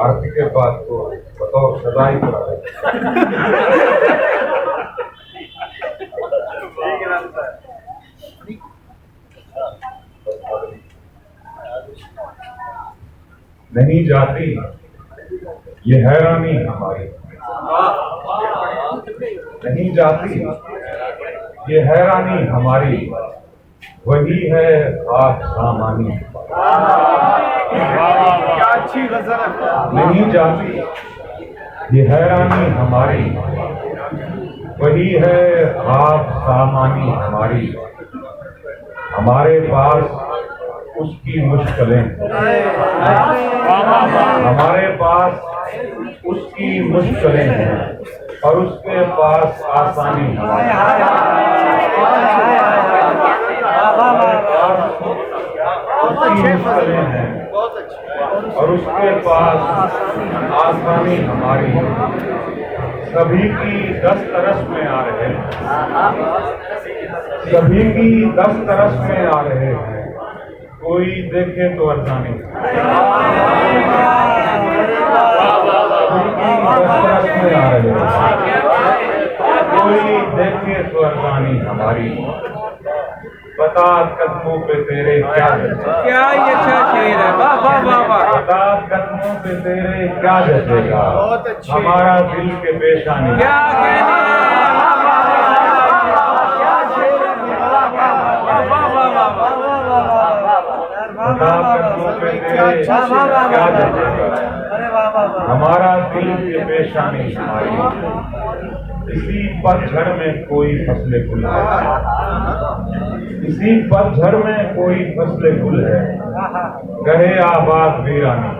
आरती के बाद तो बताओ सदा ही पड़ा है। नहीं जाती ये हैरानी हमारी, नहीं जाती ये हैरानी हमारी, वही है खास सामानी। क्या अच्छी गजल है। नहीं जाती ये हैरानी हमारी, वही है खास सामानी हमारी। हमारे पास उसकी मुश्किलें, हमारे पास उसकी मुश्किलें हैं और उसके पास आसानी हमारी। उसकी मुश्किलें हैं और उसके पास आसानी हमारी। सभी की 10 तरस में आ रहे हैं, सभी की 10 तरस में आ रहे हैं, कोई देखे तो अरदानी। में आ रहे हैं, कोई देखे तो अरदानी हमारी। बता कदमों पे तेरे क्या जचेगा, क्या ये अच्छा शेर है। वाह वाह वाह वाह। बता कदमों पे तेरे क्या जचेगा, हमारा दिल के पेशानी। क्या कहने बता कदमों पे तेरे क्या जचेगा, हमारा दिल के पेशानी हमारी। इसी पतझड़ में कोई फसले गुल है, इसी पतझड़ में कोई फसले गुल है, कहे आबाद वीरानी।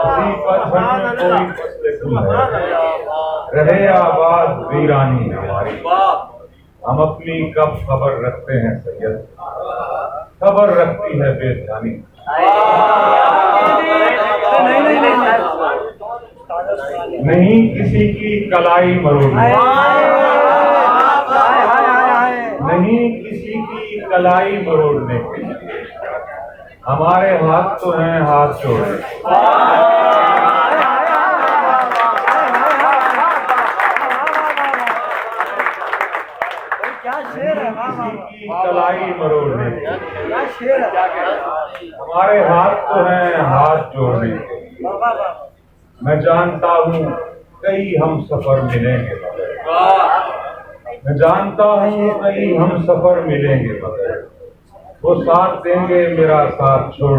इसी पतझड़ में कोई फसले गुल है, रहे आबाद वीरानी हमारी। हम अपनी कब खबर रखते हैं सैयद, खबर रखती है बेध्यानी। नहीं किसी की कलाई मरोड़ने, नहीं किसी की कलाई मरोड़ने, हमारे हाथ तो हैं हाथ जोड़े। किसी की कलाई मरोड़ने, हमारे हाथ तो हैं हाथ जोड़ने। मैं जानता हूँ कई हम सफर मिलेंगे मगर, मैं जानता हूँ कई हम सफर मिलेंगे मगर, वो साथ देंगे मेरा साथ छोड़।